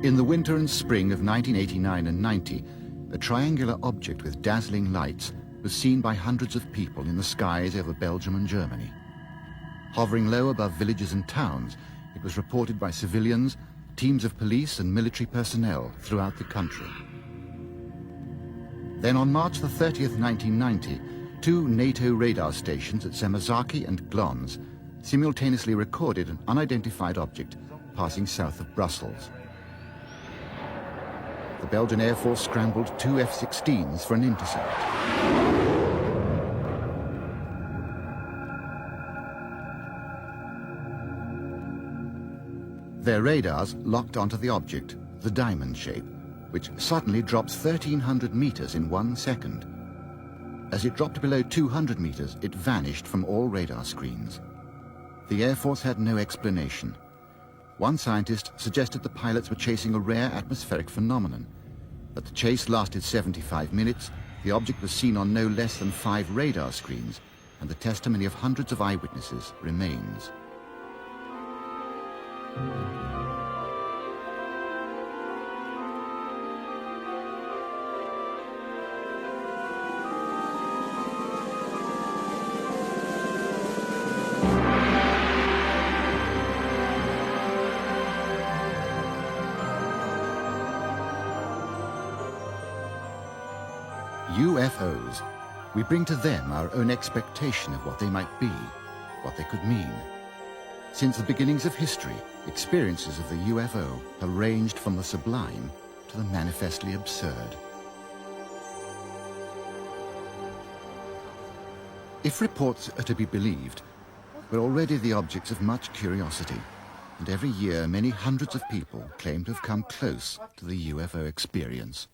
In the winter and spring of 1989 and 90, a triangular object with dazzling lights was seen by hundreds of people in the skies over Belgium and Germany. Hovering low above villages and towns, it was reported by civilians, teams of police and military personnel throughout the country. Then on March the 30th, 1990, two NATO radar stations at Zemazaki and Glons simultaneously recorded an unidentified object passing south of Brussels. The Belgian Air Force scrambled two F-16s for an intercept. Their radars locked onto the object, the diamond shape, which suddenly drops 1,300 meters in 1 second. As it dropped below 200 meters, it vanished from all radar screens. The Air Force had no explanation. One scientist suggested the pilots were chasing a rare atmospheric phenomenon. But the chase lasted 75 minutes, the object was seen on no less than 5 radar screens, and the testimony of hundreds of eyewitnesses remains. UFOs. We bring to them our own expectation of what they might be, what they could mean. Since the beginnings of history, experiences of the UFO have ranged from the sublime to the manifestly absurd. If reports are to be believed, we're already the objects of much curiosity, and every year many hundreds of people claim to have come close to the UFO experience.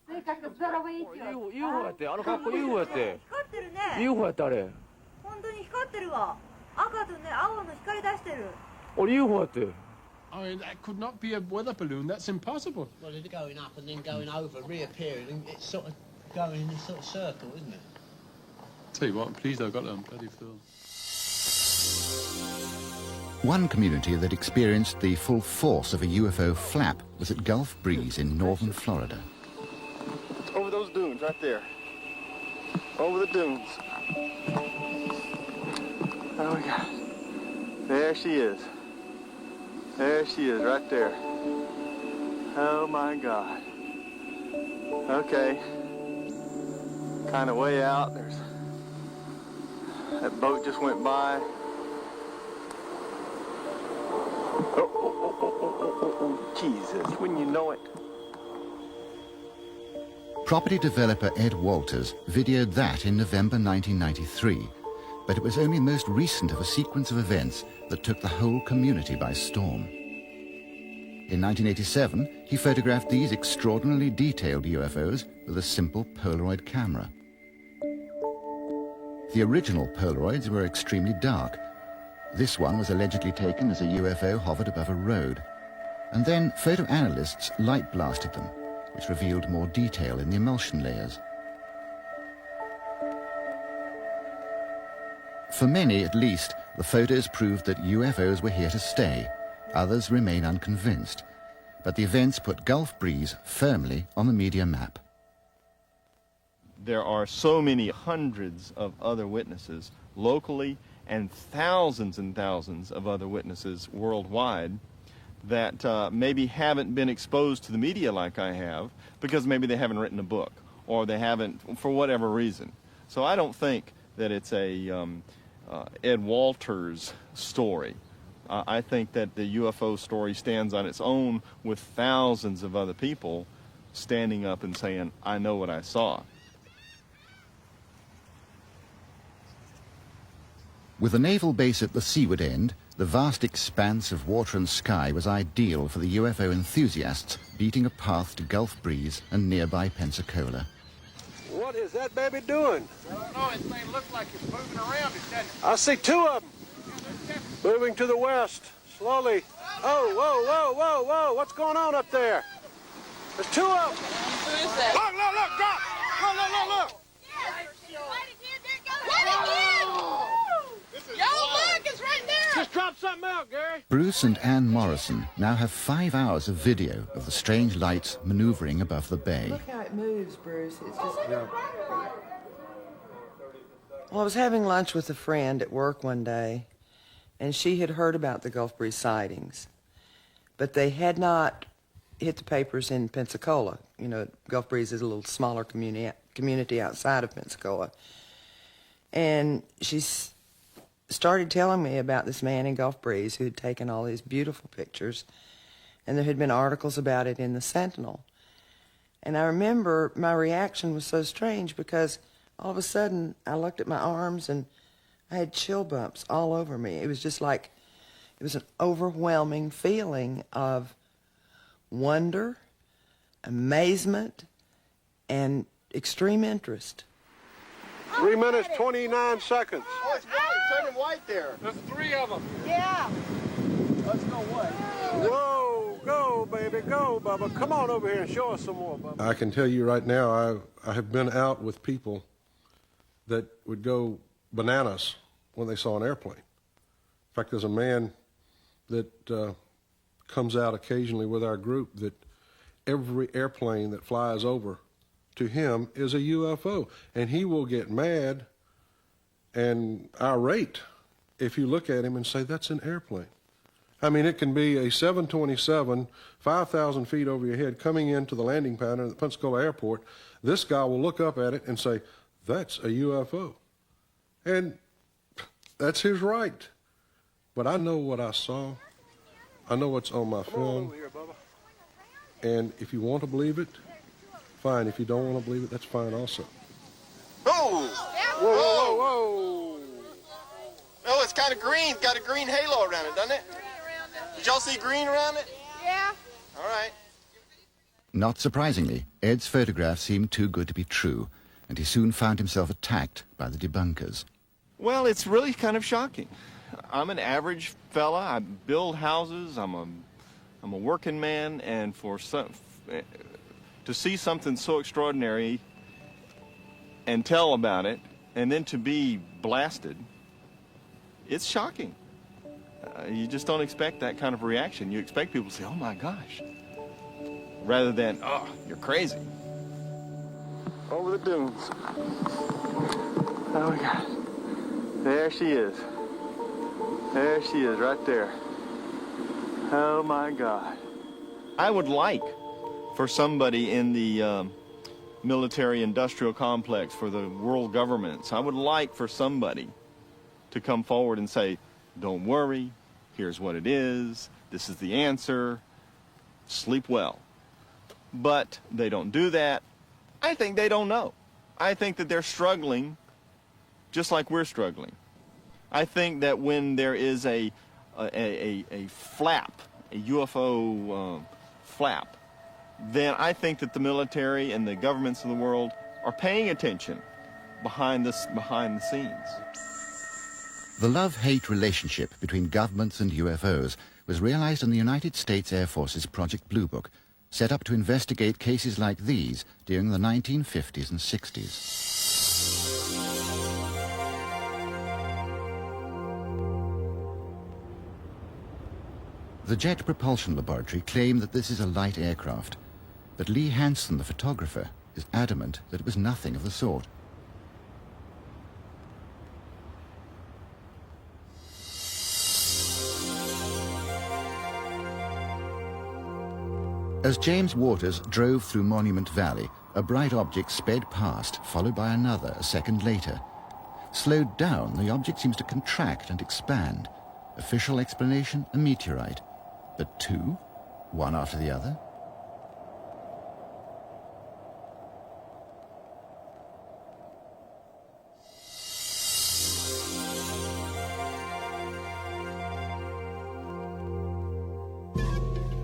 UFO やって、あの格好 UFO やって。光ってるね。UFO やってあれ。本当に光ってるわ。赤とね、青の光出してる。俺 UFO やって。I mean, that could not be a weather balloon. That's impossible. Well, it's going up and then going over, reappearing, and it's sort of going in this sort of circle, isn't it? Tell you what, I'm pleased I got it on bloody film. One community that experienced the full force of a UFO flap was at Gulf Breeze in northern Florida. Over those dunes, right there. Over the dunes. Oh, my God. There she is. There she is, right there. Oh, my God. Okay. Kind of way out. There's... That boat just went by. Oh, Jesus, when you know it. Property developer Ed Walters videoed that in November 1993, but it was only most recent of a sequence of events that took the whole community by storm. In 1987, he photographed these extraordinarily detailed UFOs with a simple Polaroid camera. The original Polaroids were extremely dark. This one was allegedly taken as a UFO hovered above a road. And then photo analysts light blasted them, which revealed more detail in the emulsion layers. For many, at least, the photos proved that UFOs were here to stay. Others remain unconvinced. But the events put Gulf Breeze firmly on the media map. There are so many hundreds of other witnesses locally and thousands of other witnesses worldwide that maybe haven't been exposed to the media like I have because maybe they haven't written a book or they haven't for whatever reason. So I don't think that it's a Ed Walters story. I think that the UFO story stands on its own with thousands of other people standing up and saying, I know what I saw. With a naval base at the seaward end, the vast expanse of water and sky was ideal for the UFO enthusiasts beating a path to Gulf Breeze and nearby Pensacola. What is that baby doing? I don't know. This thing looks like it's moving around, doesn't it? I see two of them. Moving to the west, slowly. Oh, whoa, whoa, whoa, whoa. What's going on up there? There's two of them. Who is that? Look, look, look, drop. Look, look, look, look. Yo, look, it's right there. just dropped something out, Gary. Bruce and Ann Morrison now have 5 hours of video of the strange lights maneuvering above the bay. Look how it moves, Bruce. It's just... Yeah. Well, I was having lunch with a friend at work one day, and she had heard about the Gulf Breeze sightings, but they had not hit the papers in Pensacola. You know, Gulf Breeze is a little smaller community outside of Pensacola. And she started telling me about this man in Gulf Breeze who had taken all these beautiful pictures, and there had been articles about it in the Sentinel. And I remember my reaction was so strange because all of a sudden I looked at my arms and I had chill bumps all over me. It was just like, it was an overwhelming feeling of wonder, amazement, and extreme interest. 3 minutes, 29 seconds. Oh, it's white. It's turning white there. There's 3 of them. Yeah. Let's go white. Whoa, go, baby, go, Bubba. Come on over here and show us some more, Bubba. I can tell you right now, I have been out with people that would go bananas when they saw an airplane. In fact, there's a man that comes out occasionally with our group that every airplane that flies over to him is a UFO, and he will get mad and irate if you look at him and say, that's an airplane. I mean, it can be a 727, 5,000 feet over your head coming into the landing pattern at the Pensacola airport. This guy will look up at it and say, that's a UFO. And that's his right. But I know what I saw. I know what's on my film. Over here, Bubba. And if you want to believe it, fine. If you don't want to believe it, that's fine also. Oh! Whoa, whoa, whoa. Oh, it's kind of green. It's got a green halo around it, doesn't it? Did y'all see green around it? Yeah. All right. Not surprisingly, Ed's photographs seemed too good to be true, and he soon found himself attacked by the debunkers. Well, it's really kind of shocking. I'm an average fella. I build houses. I'm a working man, and to see something so extraordinary and tell about it, and then to be blasted, it's shocking. You just don't expect that kind of reaction. You expect people to say, oh my gosh, rather than, oh, you're crazy. Over the dunes. Oh my gosh. There she is. There she is, right there. Oh my God. I would like for somebody in the military-industrial complex, for the world governments, I would like for somebody to come forward and say, don't worry, here's what it is, this is the answer, sleep well. But they don't do that. I think they don't know. I think that they're struggling just like we're struggling. I think that when there is a flap, a UFO flap, then I think that the military and the governments of the world are paying attention behind the scenes. The love-hate relationship between governments and UFOs was realized in the United States Air Force's Project Blue Book, set up to investigate cases like these during the 1950s and 60s. The Jet Propulsion Laboratory claimed that this is a light aircraft, but Lee Hansen, the photographer, is adamant that it was nothing of the sort. As James Waters drove through Monument Valley, a bright object sped past, followed by another a second later. Slowed down, the object seems to contract and expand. Official explanation, a meteorite. But two? One after the other?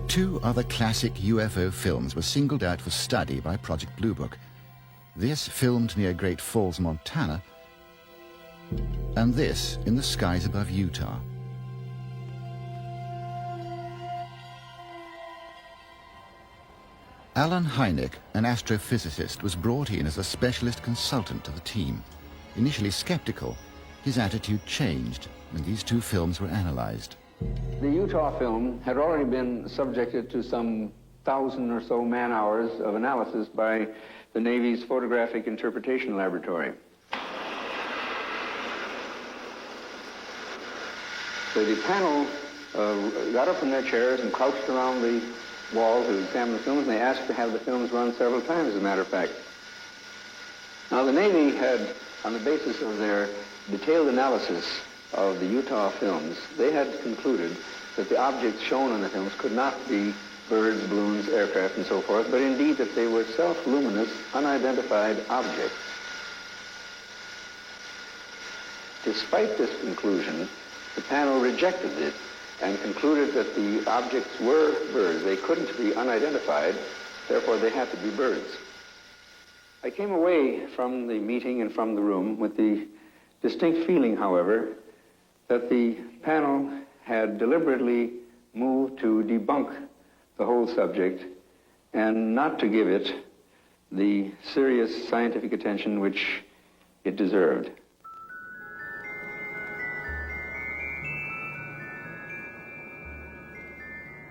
Two other classic UFO films were singled out for study by Project Blue Book. This, filmed near Great Falls, Montana, and this in the skies above Utah. Alan Hynek, an astrophysicist, was brought in as a specialist consultant to the team. Initially skeptical, his attitude changed and these two films were analyzed. The Utah film had already been subjected to some 1,000 or so man-hours of analysis by the Navy's Photographic Interpretation Laboratory. So the panel got up from their chairs and crouched around the wall to examine the films, and they asked to have the films run several times, as a matter of fact. Now, the Navy had, on the basis of their detailed analysis of the Utah films, they had concluded that the objects shown on the films could not be birds, balloons, aircraft, and so forth, but indeed that they were self-luminous, unidentified objects. Despite this conclusion, the panel rejected it and concluded that the objects were birds. They couldn't be unidentified, therefore they had to be birds. I came away from the meeting and from the room with the distinct feeling, however, that the panel had deliberately moved to debunk the whole subject and not to give it the serious scientific attention which it deserved.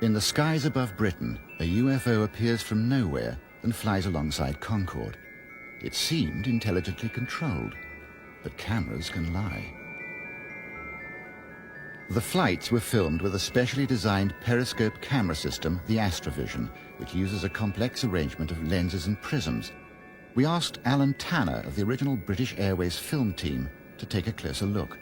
In the skies above Britain, a UFO appears from nowhere and flies alongside Concorde. It seemed intelligently controlled, but cameras can lie. The flights were filmed with a specially designed periscope camera system, the Astrovision, which uses a complex arrangement of lenses and prisms. We asked Alan Tanner of the original British Airways film team to take a closer look.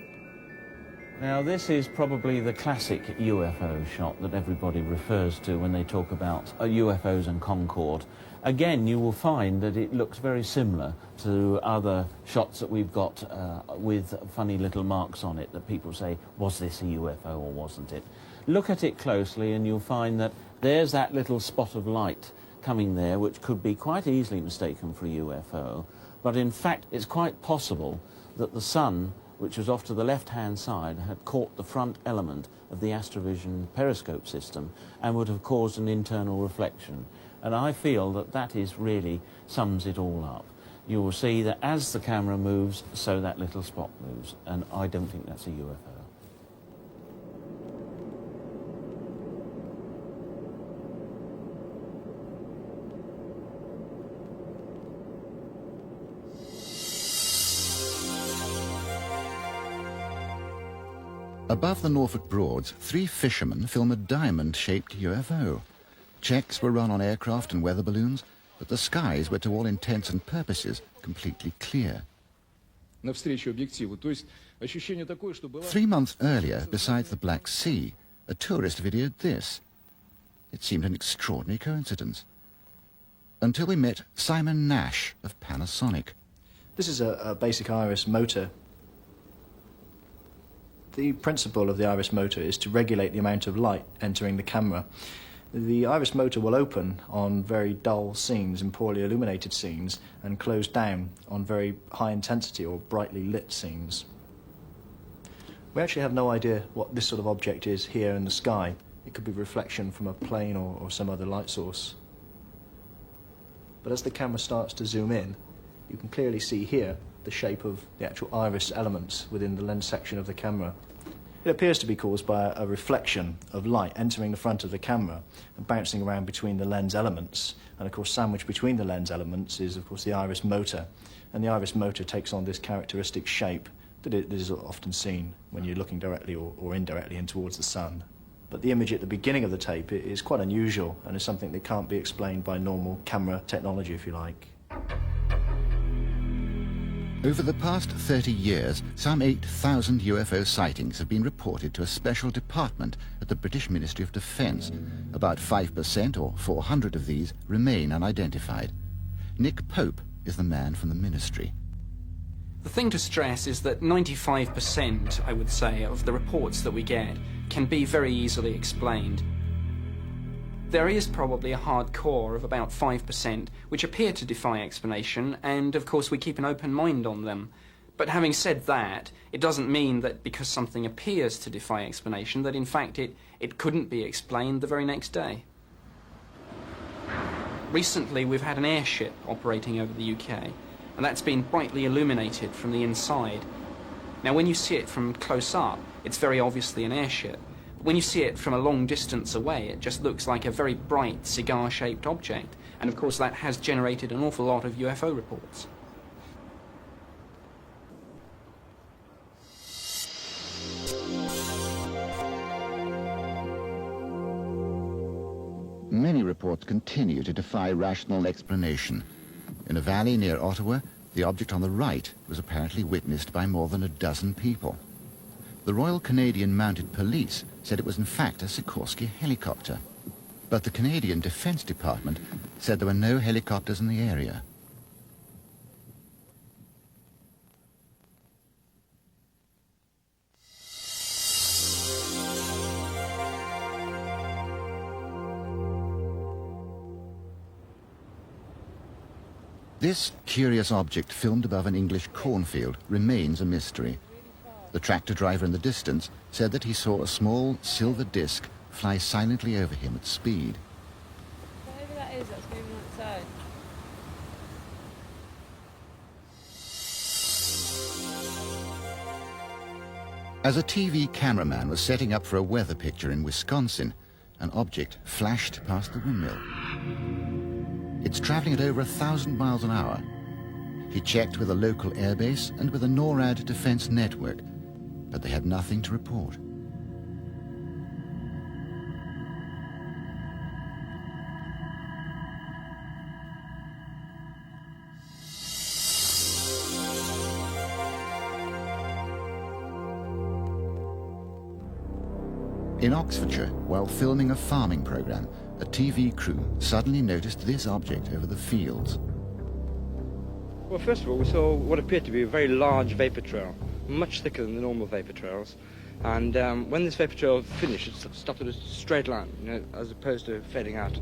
Now, this is probably the classic UFO shot that everybody refers to when they talk about UFOs and Concorde. Again, you will find that it looks very similar to other shots that we've got with funny little marks on it that people say, was this a UFO or wasn't it? Look at it closely and you'll find that there's that little spot of light coming there, which could be quite easily mistaken for a UFO. But in fact, it's quite possible that the sun, which was off to the left-hand side, had caught the front element of the Astrovision periscope system and would have caused an internal reflection. And I feel that that is really sums it all up. You will see that as the camera moves, so that little spot moves, and I don't think that's a UFO. Above the Norfolk Broads, 3 fishermen film a diamond-shaped UFO. Checks were run on aircraft and weather balloons, but the skies were to all intents and purposes completely clear. 3 months earlier, besides the Black Sea, a tourist videoed this. It seemed an extraordinary coincidence. Until we met Simon Nash of Panasonic. This is a basic iris motor. The principle of the iris motor is to regulate the amount of light entering the camera. The iris motor will open on very dull scenes and poorly illuminated scenes and close down on very high intensity or brightly lit scenes. We actually have no idea what this sort of object is here in the sky. It could be reflection from a plane or some other light source. But as the camera starts to zoom in, you can clearly see here the shape of the actual iris elements within the lens section of the camera. It appears to be caused by a reflection of light entering the front of the camera and bouncing around between the lens elements. And of course, sandwiched between the lens elements is of course the iris motor. And the iris motor takes on this characteristic shape that is often seen when you're looking directly or indirectly in towards the sun. But the image at the beginning of the tape is quite unusual and is something that can't be explained by normal camera technology, if you like. Over the past 30 years, some 8,000 UFO sightings have been reported to a special department at the British Ministry of Defence. About 5%, or 400 of these, remain unidentified. Nick Pope is the man from the ministry. The thing to stress is that 95%, I would say, of the reports that we get can be very easily explained. There is probably a hard core of about 5% which appear to defy explanation, and of course we keep an open mind on them. But having said that, it doesn't mean that because something appears to defy explanation that in fact it couldn't be explained the very next day. Recently we've had an airship operating over the UK, and that's been brightly illuminated from the inside. Now when you see it from close up, it's very obviously an airship. When you see it from a long distance away, it just looks like a very bright cigar-shaped object, and of course that has generated an awful lot of UFO reports. Many reports continue to defy rational explanation. In a valley near Ottawa, the object on the right was apparently witnessed by more than a dozen people. The Royal Canadian Mounted Police said it was in fact a Sikorsky helicopter. But the Canadian Defence Department said there were no helicopters in the area. This curious object filmed above an English cornfield remains a mystery. The tractor driver in the distance said that he saw a small silver disc fly silently over him at speed. Whatever that is, that's moving on its own. As a TV cameraman was setting up for a weather picture in Wisconsin, an object flashed past the windmill. It's traveling at over 1,000 miles an hour. He checked with a local airbase and with a NORAD defense network, but they had nothing to report. In Oxfordshire, while filming a farming program, a TV crew suddenly noticed this object over the fields. Well, first of all, we saw what appeared to be a very large vapor trail, much thicker than the normal vapor trails. And when this vapor trail finished, it stopped at a straight line, you know, as opposed to fading out.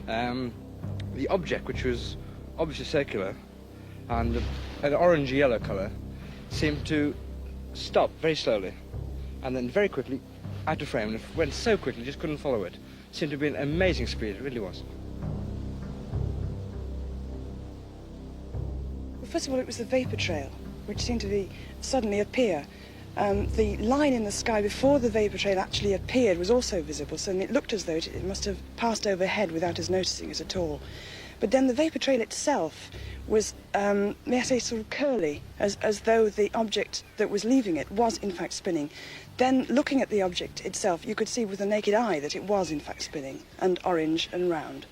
The object, which was obviously circular and an orange-yellow colour, seemed to stop very slowly and then very quickly out of frame, and it went so quickly, just couldn't follow it. It seemed to be an amazing speed, it really was. Well, first of all, it was the vapor trail, which seemed to suddenly appear. The line in the sky before the vapor trail actually appeared was also visible, so it looked as though it must have passed overhead without us noticing it at all. But then the vapor trail itself was, may I say, sort of curly, as though the object that was leaving it was in fact spinning. Then, looking at the object itself, you could see with the naked eye that it was in fact spinning, and orange and round.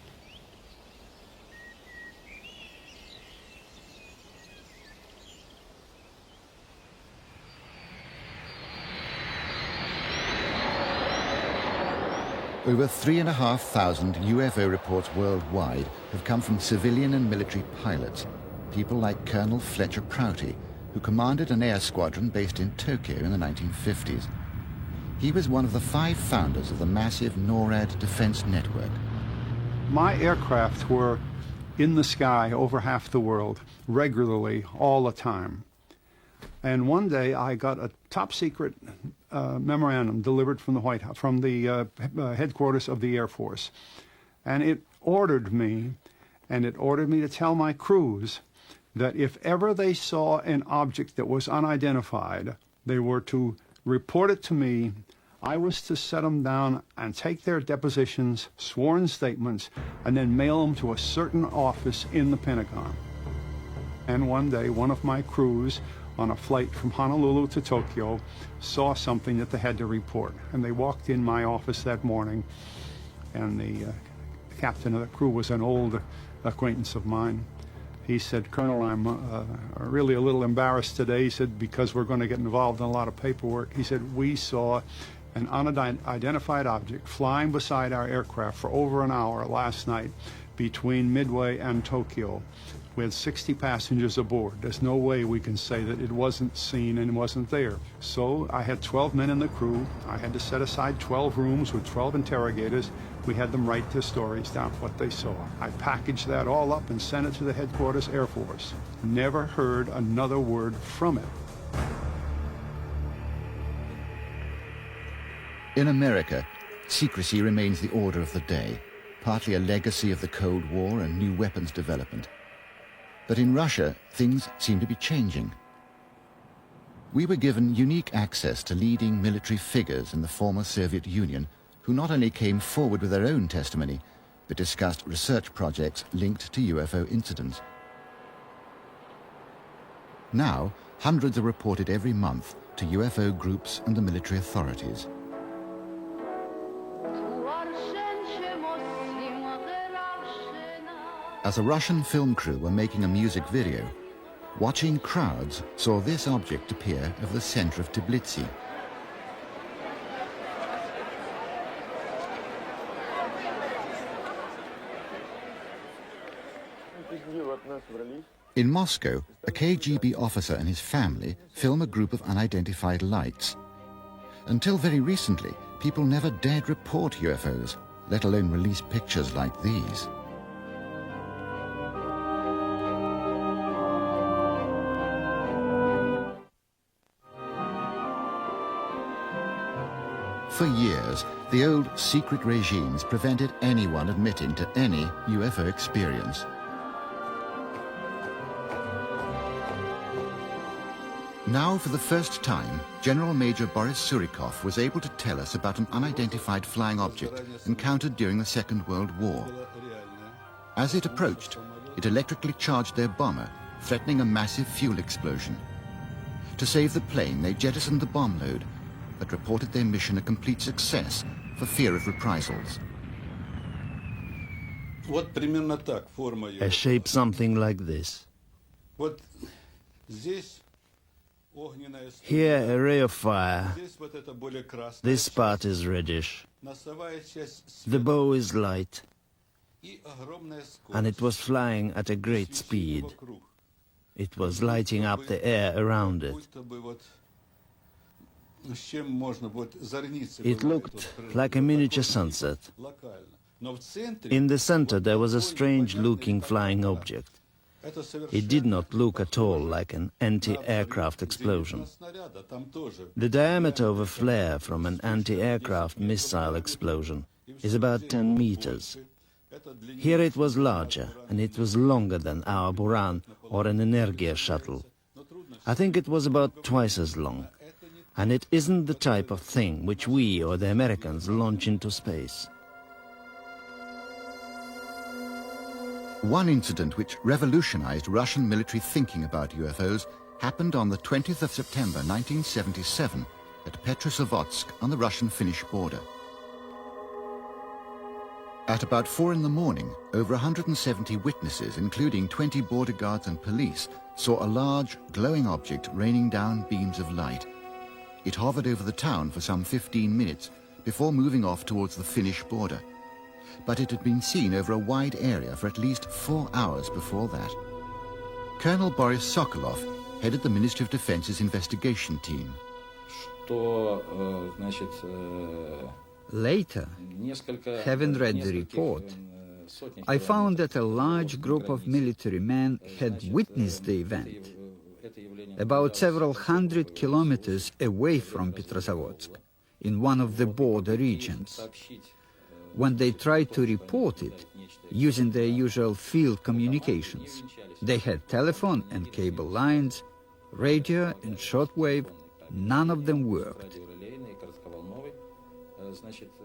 Over 3,500 UFO reports worldwide have come from civilian and military pilots, people like Colonel Fletcher Prouty, who commanded an air squadron based in Tokyo in the 1950s. He was one of the 5 founders of the massive NORAD defense network. My aircraft were in the sky over half the world, regularly, all the time. And one day I got a top secret memorandum delivered from the White House, from the headquarters of the Air Force. And it ordered me to tell my crews that if ever they saw an object that was unidentified, they were to report it to me. I was to set them down and take their depositions, sworn statements, and then mail them to a certain office in the Pentagon. And one day, one of my crews on a flight from Honolulu to Tokyo saw something that they had to report. And they walked in my office that morning, and the captain of the crew was an old acquaintance of mine. He said, "Colonel, I'm really a little embarrassed today," he said, "because we're going to get involved in a lot of paperwork." He said, "We saw an unidentified object flying beside our aircraft for over an hour last night between Midway and Tokyo. We had 60 passengers aboard. There's no way we can say that it wasn't seen and wasn't there." So I had 12 men in the crew. I had to set aside 12 rooms with 12 interrogators. We had them write their stories down, what they saw. I packaged that all up and sent it to the headquarters Air Force. Never heard another word from it. In America, secrecy remains the order of the day, partly a legacy of the Cold War and new weapons development. But in Russia, things seem to be changing. We were given unique access to leading military figures in the former Soviet Union who not only came forward with their own testimony, but discussed research projects linked to UFO incidents. Now, hundreds are reported every month to UFO groups and the military authorities. As a Russian film crew were making a music video, watching crowds saw this object appear over the center of Tbilisi. In Moscow, a KGB officer and his family film a group of unidentified lights. Until very recently, people never dared report UFOs, let alone release pictures like these. For years, the old secret regimes prevented anyone admitting to any UFO experience. Now, for the first time, General Major Boris Surikov was able to tell us about an unidentified flying object encountered during the Second World War. As it approached, it electrically charged their bomber, threatening a massive fuel explosion. To save the plane, they jettisoned the bomb load, but reported their mission a complete success for fear of reprisals. A shape something like this. Here a ray of fire. This part is reddish. The bow is light. And it was flying at a great speed. It was lighting up the air around it. It looked like a miniature sunset. In the center there was a strange-looking flying object. It did not look at all like an anti-aircraft explosion. The diameter of a flare from an anti-aircraft missile explosion is about 10 meters. Here it was larger, and it was longer than our Buran or an Energia shuttle. I think it was about twice as long. And it isn't the type of thing which we or the Americans launch into space. One incident which revolutionized Russian military thinking about UFOs happened on the 20th of September 1977 at Petrozavodsk on the Russian-Finnish border. At about 4 in the morning, over 170 witnesses, including 20 border guards and police, saw a large, glowing object raining down beams of light. It hovered over the town for some 15 minutes before moving off towards the Finnish border. But it had been seen over a wide area for at least 4 hours before that. Colonel Boris Sokolov headed the Ministry of Defense's investigation team. Later, having read the report, I found that a large group of military men had witnessed the event, about several hundred kilometers away from Petrozavodsk, in one of the border regions. When they tried to report it, using their usual field communications, they had telephone and cable lines, radio and shortwave, none of them worked.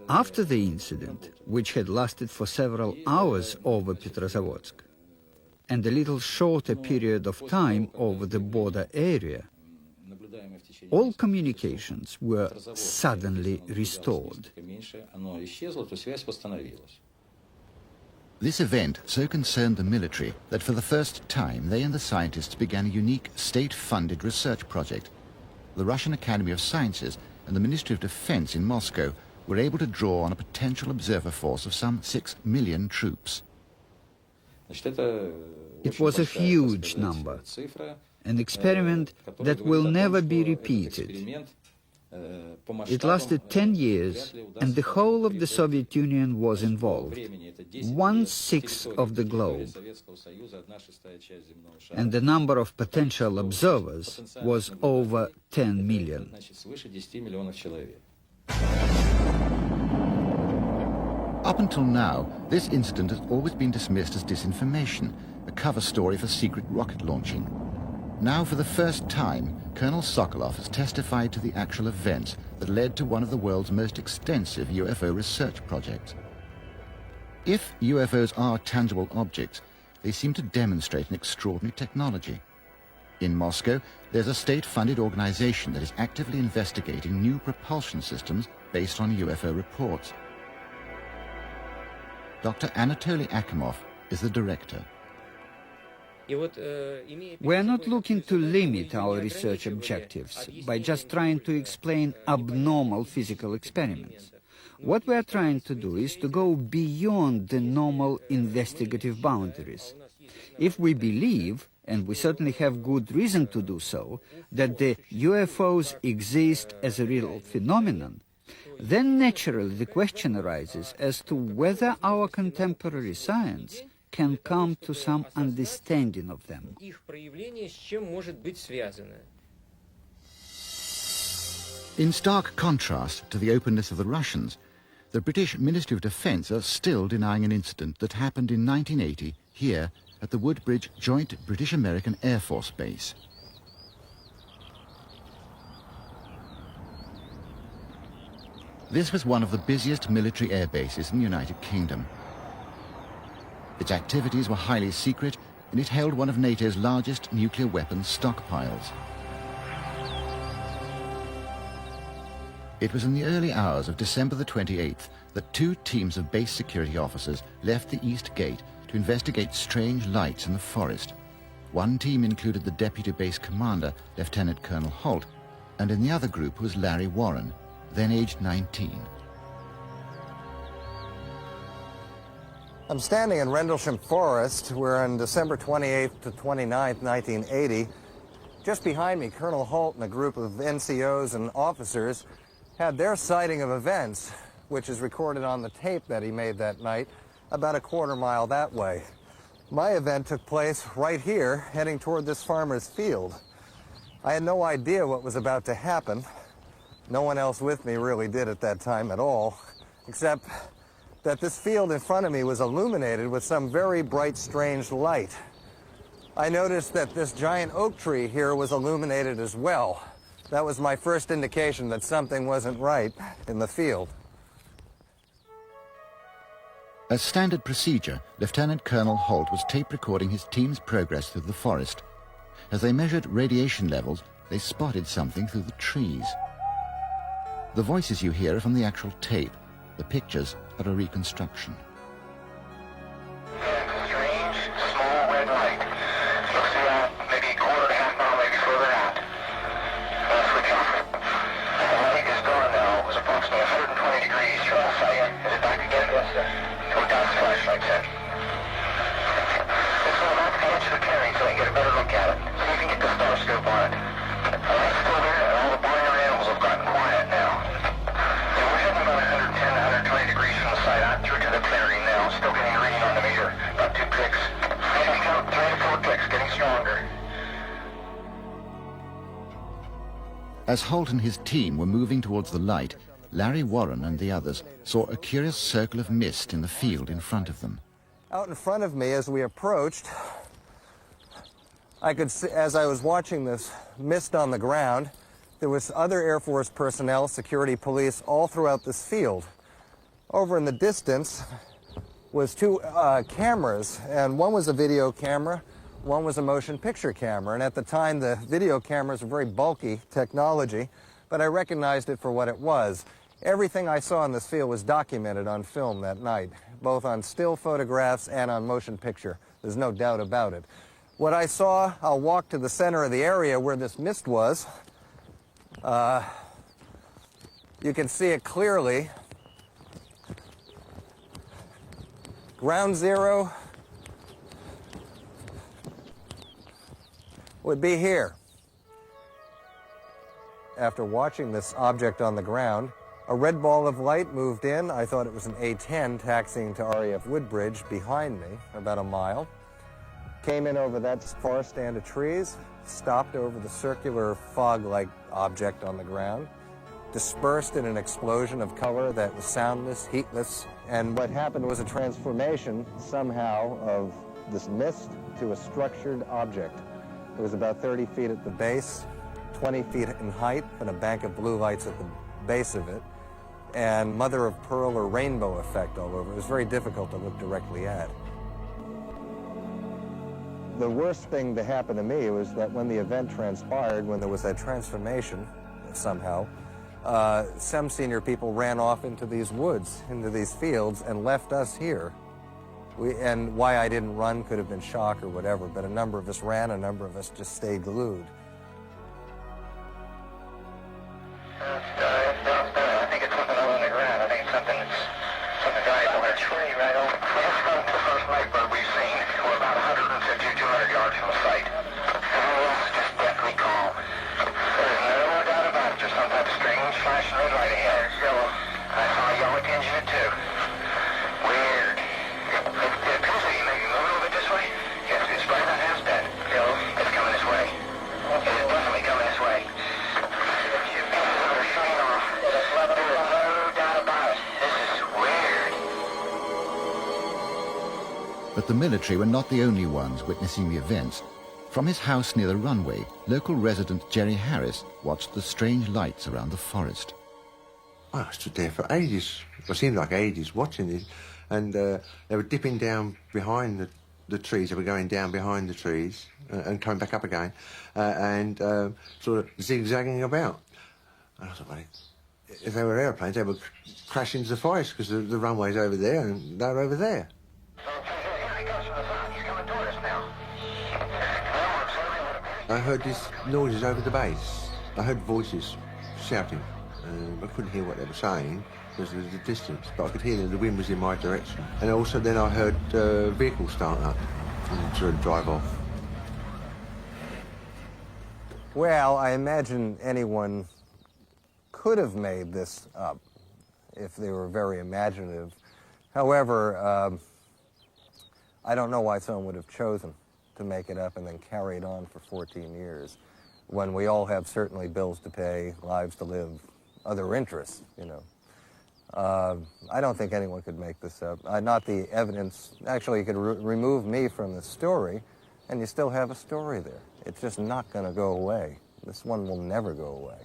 After the incident, which had lasted for several hours over Petrozavodsk, and a little shorter period of time over the border area, all communications were suddenly restored. This event so concerned the military that for the first time they and the scientists began a unique state-funded research project. The Russian Academy of Sciences and the Ministry of Defense in Moscow were able to draw on a potential observer force of some 6 million troops. It was a huge number, an experiment that will never be repeated. It lasted 10 years, and the whole of the Soviet Union was involved, 1/6 of the globe. And the number of potential observers was over 10 million. Up until now, this incident has always been dismissed as disinformation, a cover story for secret rocket launching. Now, for the first time, Colonel Sokolov has testified to the actual events that led to one of the world's most extensive UFO research projects. If UFOs are tangible objects, they seem to demonstrate an extraordinary technology. In Moscow, there's a state-funded organization that is actively investigating new propulsion systems based on UFO reports. Dr. Anatoly Akimov is the director. We are not looking to limit our research objectives by just trying to explain abnormal physical experiments. What we are trying to do is to go beyond the normal investigative boundaries. If we believe, and we certainly have good reason to do so, that the UFOs exist as a real phenomenon, then naturally the question arises as to whether our contemporary science can come to some understanding of them. In stark contrast to the openness of the Russians, the British Ministry of Defence are still denying an incident that happened in 1980 here at the Woodbridge Joint British-American Air Force Base. This was one of the busiest military air bases in the United Kingdom. Its activities were highly secret, and it held one of NATO's largest nuclear weapons stockpiles. It was in the early hours of December the 28th that two teams of base security officers left the East Gate to investigate strange lights in the forest. One team included the deputy base commander, Lieutenant Colonel Holt, and in the other group was Larry Warren, then aged 19. I'm standing in Rendlesham Forest. We're on December 28th to 29th, 1980. Just behind me, Colonel Holt and a group of NCOs and officers had their sighting of events, which is recorded on the tape that he made that night, about a quarter mile that way. My event took place right here, heading toward this farmer's field. I had no idea what was about to happen. No one else with me really did at that time at all, except that this field in front of me was illuminated with some very bright, strange light. I noticed that this giant oak tree here was illuminated as well. That was my first indication that something wasn't right in the field. As standard procedure, Lieutenant Colonel Holt was tape recording his team's progress through the forest. As they measured radiation levels, they spotted something through the trees. The voices you hear are from the actual tape. The pictures are a reconstruction. Strange, small red light. Looks about maybe a quarter to half mile, maybe further out. Switch off. The light is gone now. It was approximately 120 degrees. Try to sight it. Is it back again? Yes, sir. Go down the flashlight set. Let's go back to the edge of the clearing so we can get a better look at it. See if you can get the star scope on it. The light's still there, and all the barnyard animals have gotten quiet now. We're heading about 110, 120 degrees from the site. I'm through to the clearing now. Still getting a reading on the meter. About 2 clicks. Maybe count 3 to 4 clicks. Getting stronger. As Holt and his team were moving towards the light, Larry Warren and the others saw a curious circle of mist in the field in front of them. Out in front of me, as we approached, I could see, as I was watching this mist on the ground, there was other Air Force personnel, security, police, all throughout this field. Over in the distance was 2 cameras, and one was a video camera, one was a motion picture camera. And at the time, the video cameras were very bulky technology, but I recognized it for what it was. Everything I saw in this field was documented on film that night, both on still photographs and on motion picture. There's no doubt about it. What I saw, I'll walk to the center of the area where this mist was. You can see it clearly. Ground zero would be here. After watching this object on the ground, a red ball of light moved in. I thought it was an A-10 taxiing to RAF Woodbridge behind me, about a mile. Came in over that far stand of trees, stopped over the circular fog-like object on the ground, dispersed in an explosion of color that was soundless, heatless, and what happened was a transformation somehow of this mist to a structured object. It was about 30 feet at the base, 20 feet in height, and a bank of blue lights at the base of it, and mother of pearl or rainbow effect all over. It was very difficult to look directly at. The worst thing to happen to me was that when the event transpired, when there was that transformation somehow, some senior people ran off into these woods, into these fields, and left us here. And why I didn't run could have been shock or whatever, but a number of us ran, a number of us just stayed glued. I think it's something on the ground. I think it's something died on a tree right over. The first nightbird we've seen. We're about 150 or 200 yards from the site. Everything else is just deathly calm. There's no doubt about it. There's some type of strange flashing red light ahead. It's yellow. I saw a yellow tinge in it too. Weird. It appears that you maybe move a little bit this way. Yes, it's right about half dead. It's coming this way. It is definitely coming this way. But the military were not the only ones witnessing the events. From his house near the runway, local resident Jerry Harris watched the strange lights around the forest. I stood there for ages. It seemed like ages watching it. And they were dipping down behind the trees. They were going down behind the trees and coming back up again and sort of zigzagging about. And I thought, well, if they were airplanes, they would crash into the forest because the runway's over there and they're over there. I heard these noises over the base. I heard voices shouting. I couldn't hear what they were saying because of the distance, but I could hear that the wind was in my direction. And also then I heard vehicles start up and sort of drive off. Well, I imagine anyone could have made this up if they were very imaginative. However, I don't know why someone would have chosen to make it up and then carry it on for 14 years when we all have certainly bills to pay, lives to live, other interests, you know. I don't think anyone could make this up. Not the evidence. Actually, you could remove me from the story and you still have a story there. It's just not going to go away. This one will never go away.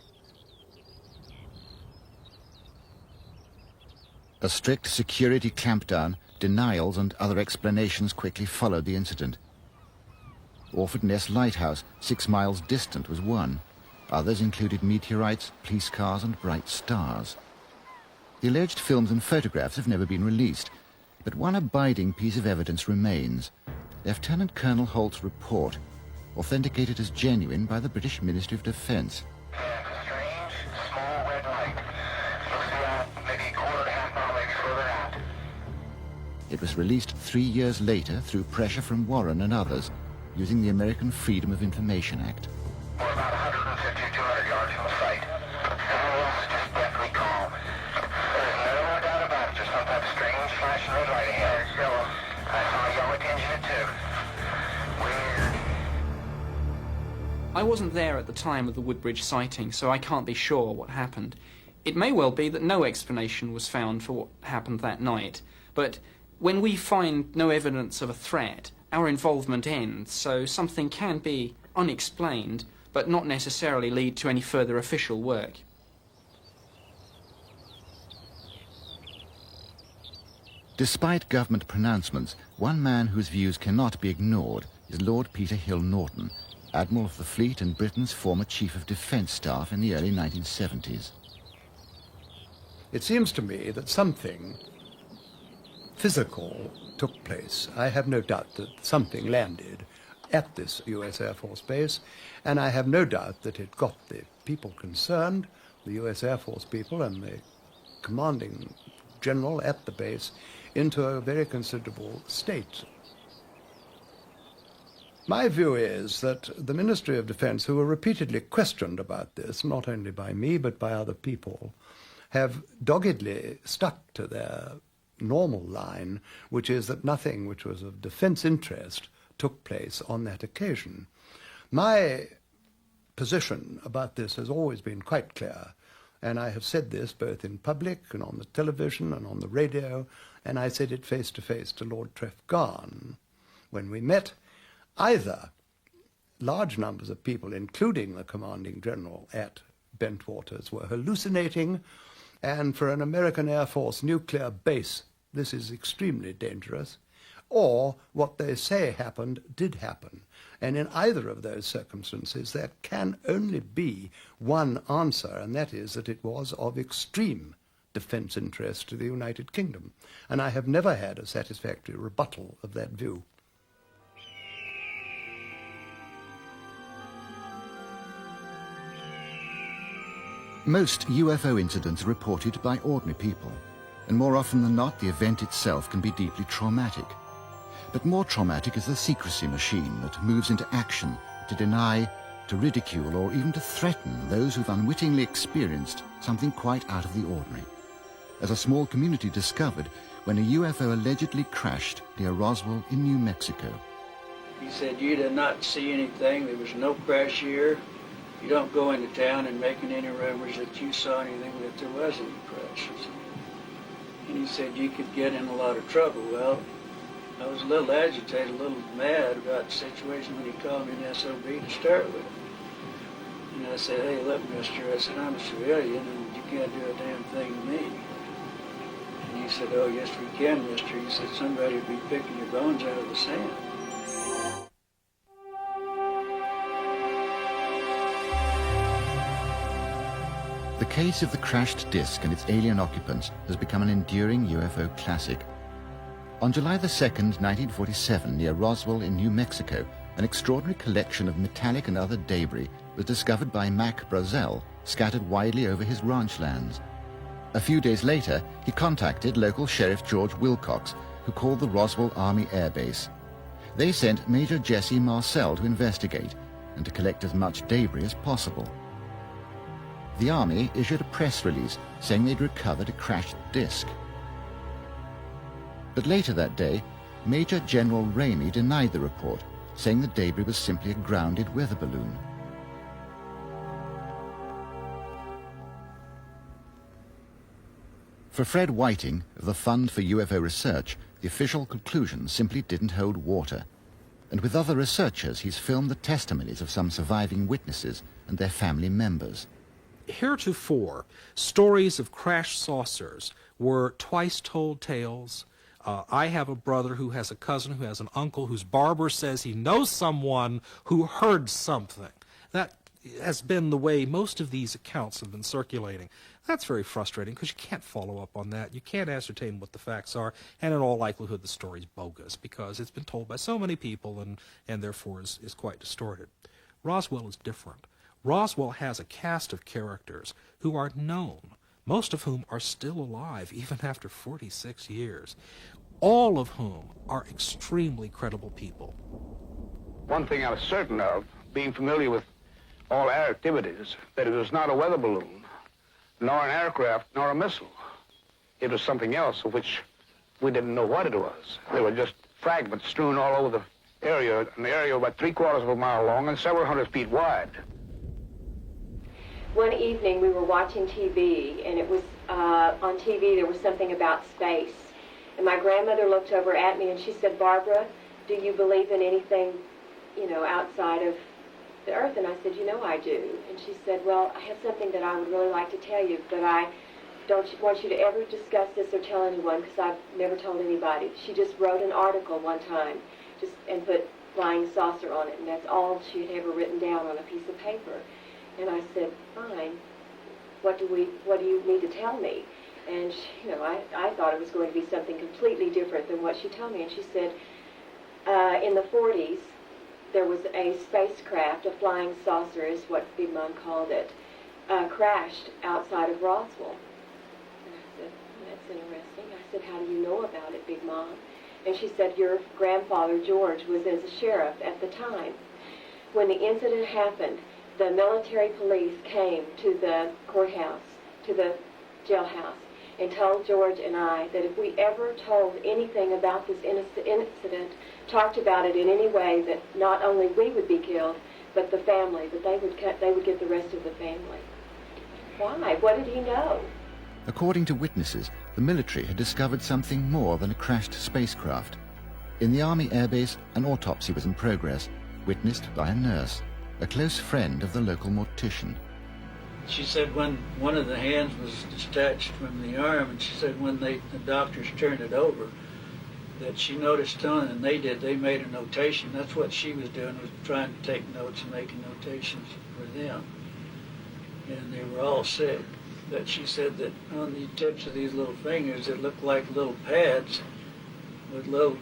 A strict security clampdown, denials and other explanations quickly followed the incident. Orford Ness Lighthouse, 6 miles distant, was one. Others included meteorites, police cars and bright stars. The alleged films and photographs have never been released, but one abiding piece of evidence remains. Lieutenant Colonel Holt's report, authenticated as genuine by the British Ministry of Defence. It was released 3 years later through pressure from Warren and others, using the American Freedom of Information Act. We're about 150 or 200 yards from the site. Everything else is just deathly calm. There's no doubt about it. There's some type of strange flashing red light ahead. It's yellow. I saw a yellow tinge in it too. Weird. I wasn't there at the time of the Woodbridge sighting, so I can't be sure what happened. It may well be that no explanation was found for what happened that night, but when we find no evidence of a threat, our involvement ends, so something can be unexplained, but not necessarily lead to any further official work. Despite government pronouncements, one man whose views cannot be ignored is Lord Peter Hill Norton, Admiral of the Fleet and Britain's former Chief of Defence Staff in the early 1970s. It seems to me that something physical took place. I have no doubt that something landed at this U.S. Air Force base, and I have no doubt that it got the people concerned, the U.S. Air Force people and the commanding general at the base, into a very considerable state. My view is that the Ministry of Defense, who were repeatedly questioned about this, not only by me but by other people, have doggedly stuck to their normal line, which is that nothing which was of defense interest took place on that occasion. My position about this has always been quite clear, and I have said this both in public and on the television and on the radio, and I said it face to face to Lord Trefgarne when we met. Either large numbers of people, including the commanding general at Bentwaters, were hallucinating, and for an American Air Force nuclear base, this is extremely dangerous, or what they say happened did happen. And in either of those circumstances, there can only be one answer, and that is that it was of extreme defense interest to the United Kingdom. And I have never had a satisfactory rebuttal of that view. Most UFO incidents are reported by ordinary people, and more often than not, the event itself can be deeply traumatic. But more traumatic is the secrecy machine that moves into action to deny, to ridicule, or even to threaten those who've unwittingly experienced something quite out of the ordinary, as a small community discovered when a UFO allegedly crashed near Roswell in New Mexico. He said, "You did not see anything. There was no crash here. You don't go into town and making any rumors that you saw anything, that there was any crashes." And he said, "You could get in a lot of trouble." Well, I was a little agitated, a little mad about the situation when he called me an SOB to start with. And I said, "Hey, look, mister," I said, "I'm a civilian and you can't do a damn thing to me." And he said, "Oh, yes, we can, mister." He said, "Somebody would be picking your bones out of the sand." The case of the crashed disc and its alien occupants has become an enduring UFO classic. On July the 2nd, 1947, near Roswell in New Mexico, an extraordinary collection of metallic and other debris was discovered by Mac Brazel, scattered widely over his ranch lands. A few days later, he contacted local Sheriff George Wilcox, who called the Roswell Army Air Base. They sent Major Jesse Marcel to investigate and to collect as much debris as possible. The Army issued a press release saying they'd recovered a crashed disc. But later that day, Major General Ramey denied the report, saying the debris was simply a grounded weather balloon. For Fred Whiting of the Fund for UFO Research, the official conclusion simply didn't hold water. And with other researchers, he's filmed the testimonies of some surviving witnesses and their family members. Heretofore, stories of crashed saucers were twice-told tales. I have a brother who has a cousin who has an uncle whose barber says he knows someone who heard something. That has been the way most of these accounts have been circulating. That's very frustrating because you can't follow up on that. You can't ascertain what the facts are, and in all likelihood the story's bogus because it's been told by so many people and therefore is quite distorted. Roswell is different. Roswell has a cast of characters who are known, most of whom are still alive even after 46 years, all of whom are extremely credible people. One thing I was certain of, being familiar with all air activities, that it was not a weather balloon, nor an aircraft, nor a missile. It was something else of which we didn't know what it was. They were just fragments strewn all over the area, an area about 3/4 of a mile long and several hundred feet wide. One evening we were watching TV, and it was on TV there was something about space. And my grandmother looked over at me and she said, "Barbara, do you believe in anything, outside of the earth?" And I said, "I do." And she said, "Well, I have something that I would really like to tell you, but I don't want you to ever discuss this or tell anyone because I've never told anybody." She just wrote an article one time and put flying saucer on it, and that's all she had ever written down on a piece of paper. And I said, "Fine, what do you need to tell me?" And she, I thought it was going to be something completely different than what she told me. And she said, in the 40s, there was a spacecraft, a flying saucer is what Big Mom called it, crashed outside of Roswell. And I said, "That's interesting." I said, "How do you know about it, Big Mom?" And she said, "Your grandfather, George, was as a sheriff at the time. When the incident happened, the military police came to the courthouse, to the jailhouse, and told George and I that if we ever told anything about this incident, talked about it in any way, that not only we would be killed, but the family, that they would get the rest of the family." Why? What did he know? According to witnesses, the military had discovered something more than a crashed spacecraft. In the Army Air Base, an autopsy was in progress, witnessed by a nurse, a close friend of the local mortician. She said when one of the hands was detached from the arm, and she said when the doctors turned it over, that she noticed on, and they made a notation. That's what she was doing, was trying to take notes and making notations for them. And they were all sick. But she said that on the tips of these little fingers, it looked like little pads with little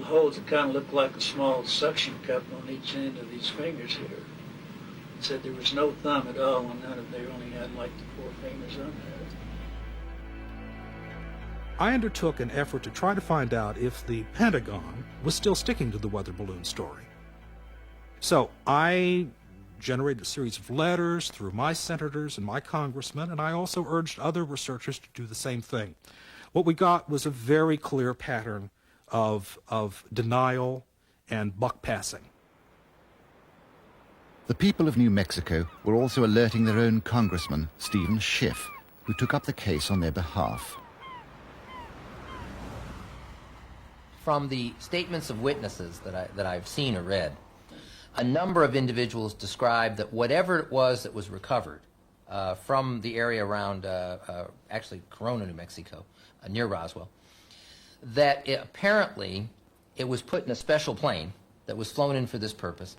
holes that kind of looked like a small suction cup on each end of these fingers here. Said there was no thumb at all, and none of they only had like the 4 fingers on there. I undertook an effort to try to find out if the Pentagon was still sticking to the weather balloon story. So I generated a series of letters through my senators and my congressmen, and I also urged other researchers to do the same thing. What we got was a very clear pattern of denial and buck passing. The people of New Mexico were also alerting their own congressman, Stephen Schiff, who took up the case on their behalf. From the statements of witnesses that I've seen or read, a number of individuals described that whatever it was that was recovered from the area around, actually Corona, New Mexico, near Roswell, that apparently it was put in a special plane that was flown in for this purpose,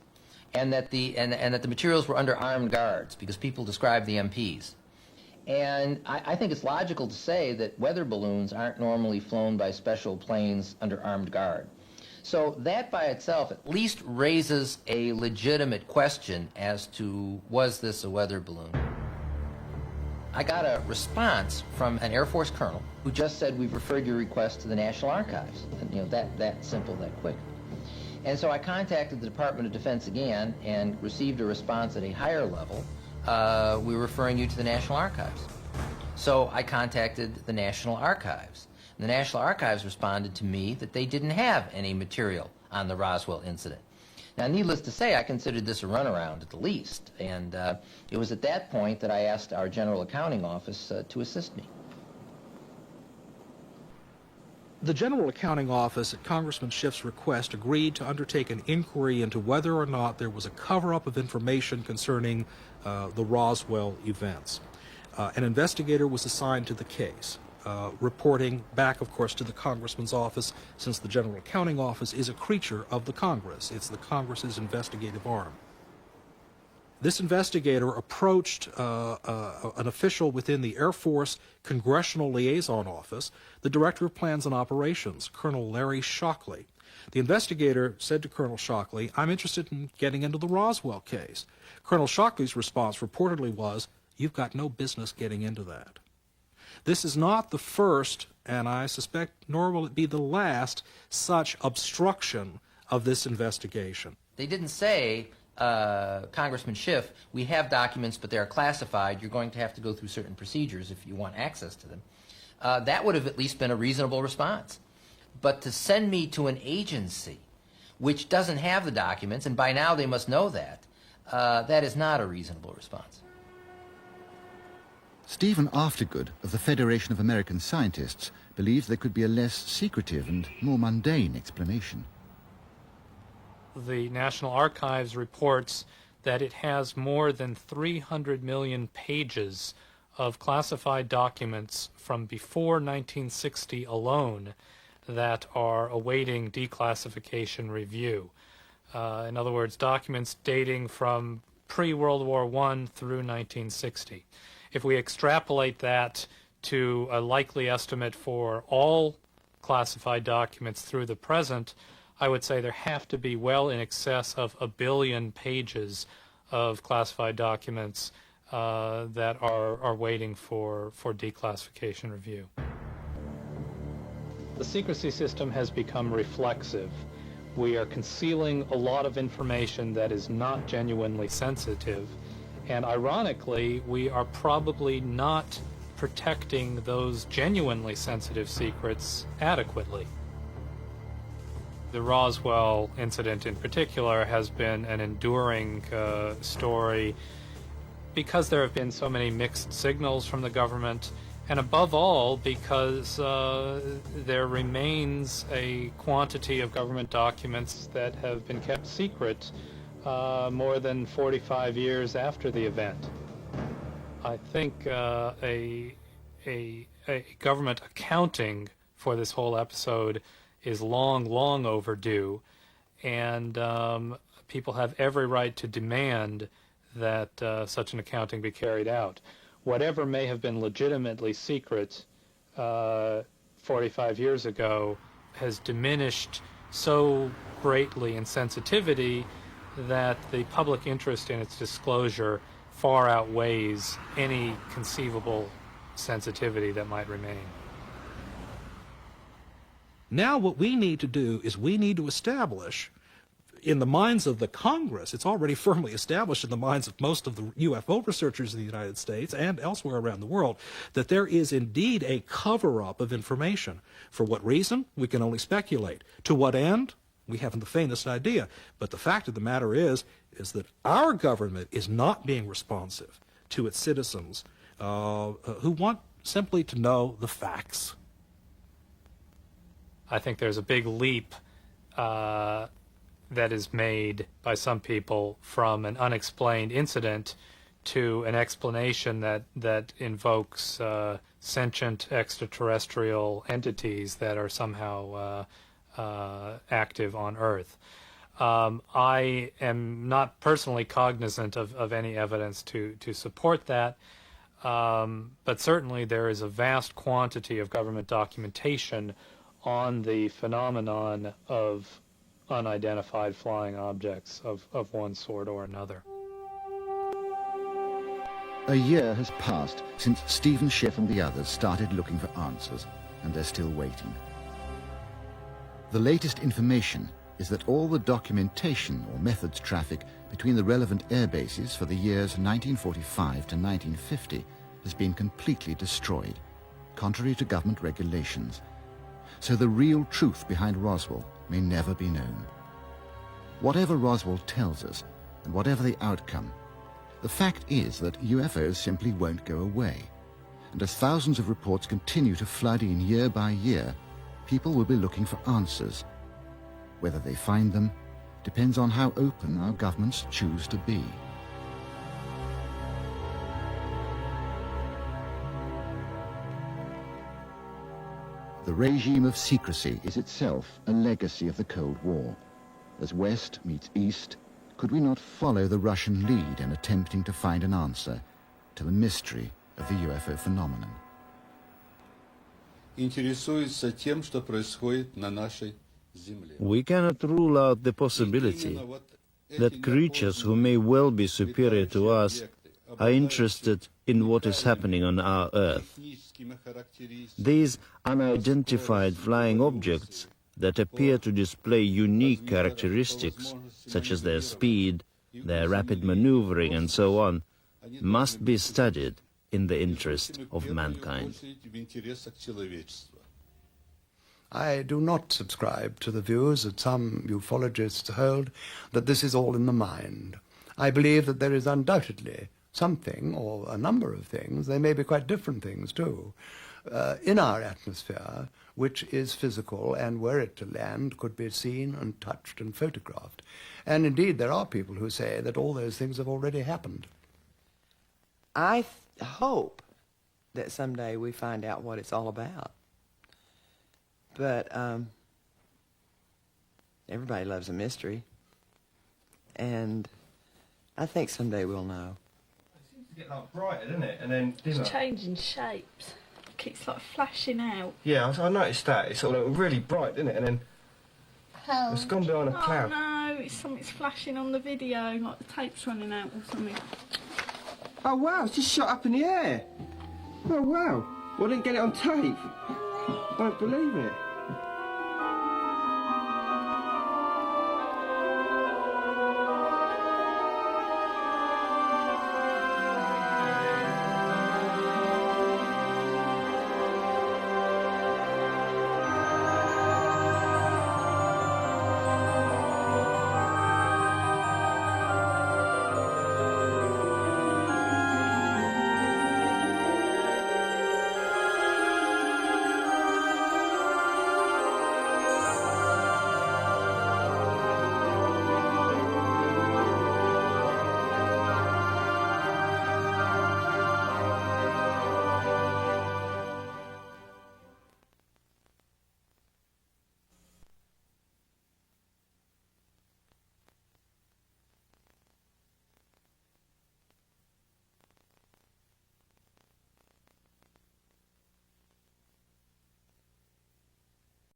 and that the materials were under armed guards because people described the MPs. And I think it's logical to say that weather balloons aren't normally flown by special planes under armed guard. So that by itself at least raises a legitimate question as to, was this a weather balloon? I got a response from an Air Force colonel who just said, we've referred your request to the National Archives. And, you know, that simple, that quick. And so I contacted the Department of Defense again and received a response at a higher level. We're referring you to the National Archives. So I contacted the National Archives. The National Archives responded to me that they didn't have any material on the Roswell incident. Now, needless to say, I considered this a runaround at the least, and it was at that point that I asked our General Accounting Office to assist me. The General Accounting Office, at Congressman Schiff's request, agreed to undertake an inquiry into whether or not there was a cover-up of information concerning the Roswell events. An investigator was assigned to the case, reporting back, of course, to the Congressman's office, since the General Accounting Office is a creature of the Congress. It's the Congress's investigative arm. This investigator approached an official within the Air Force Congressional Liaison Office, the Director of Plans and Operations, Colonel Larry Shockley. The investigator said to Colonel Shockley, I'm interested in getting into the Roswell case. Colonel Shockley's response reportedly was, you've got no business getting into that. This is not the first, and I suspect nor will it be the last, such obstruction of this investigation. They didn't say, Congressman Schiff, we have documents, but they're classified. You're going to have to go through certain procedures if you want access to them. That would have at least been a reasonable response. But to send me to an agency which doesn't have the documents, and by now they must know that, that is not a reasonable response. Stephen Aftergood of the Federation of American Scientists believes there could be a less secretive and more mundane explanation. The National Archives reports that it has more than 300 million pages of classified documents from before 1960 alone that are awaiting declassification review. In other words, documents dating from pre-World War I through 1960. If we extrapolate that to a likely estimate for all classified documents through the present, I would say there have to be well in excess of 1 billion pages of classified documents that are waiting for declassification review. The secrecy system has become reflexive. We are concealing a lot of information that is not genuinely sensitive, and ironically, we are probably not protecting those genuinely sensitive secrets adequately. The Roswell incident in particular has been an enduring story because there have been so many mixed signals from the government And above all, because there remains a quantity of government documents that have been kept secret more than 45 years after the event. I think a government accounting for this whole episode is long, long overdue, and people have every right to demand that such an accounting be carried out. Whatever may have been legitimately secret 45 years ago has diminished so greatly in sensitivity that the public interest in its disclosure far outweighs any conceivable sensitivity that might remain. Now what we need to do is we need to establish in the minds of the Congress, it's already firmly established in the minds of most of the UFO researchers in the United States and elsewhere around the world, that there is indeed a cover-up of information. For what reason? We can only speculate. To what end? We haven't the faintest idea. But the fact of the matter is that our government is not being responsive to its citizens who want simply to know the facts. I think there's a big leap that is made by some people from an unexplained incident to an explanation that invokes sentient extraterrestrial entities that are somehow active on Earth. I am not personally cognizant of any evidence to support that, but certainly there is a vast quantity of government documentation on the phenomenon of unidentified flying objects of one sort or another. A year has passed since Stephen Schiff and the others started looking for answers, and they're still waiting. The latest information is that all the documentation or methods traffic between the relevant air bases for the years 1945 to 1950 has been completely destroyed, contrary to government regulations. So the real truth behind Roswell may never be known. Whatever Roswell tells us, and whatever the outcome, the fact is that UFOs simply won't go away. And as thousands of reports continue to flood in year by year, people will be looking for answers. Whether they find them depends on how open our governments choose to be. The regime of secrecy is itself a legacy of the Cold War. As West meets East, could we not follow the Russian lead in attempting to find an answer to the mystery of the UFO phenomenon? We cannot rule out the possibility that creatures who may well be superior to us are interested in what is happening on our Earth. These unidentified flying objects that appear to display unique characteristics, such as their speed, their rapid maneuvering, and so on, must be studied in the interest of mankind. I do not subscribe to the views that some ufologists hold that this is all in the mind. I believe that there is undoubtedly something, or a number of things, they may be quite different things too, in our atmosphere, which is physical, and were it to land, could be seen and touched and photographed. And indeed, there are people who say that all those things have already happened. I hope that someday we find out what it's all about. But everybody loves a mystery, and I think someday we'll know. It seems to get like brighter, doesn't it? And then dimmer. It's changing shapes. It keeps like flashing out. Yeah, I noticed that. It's sort of really bright, isn't it? And then it's gone behind a cloud. Oh no, something's flashing on the video, like the tape's running out or something. Oh wow, it's just shot up in the air. Oh wow. Well, I didn't get it on tape. I don't believe it.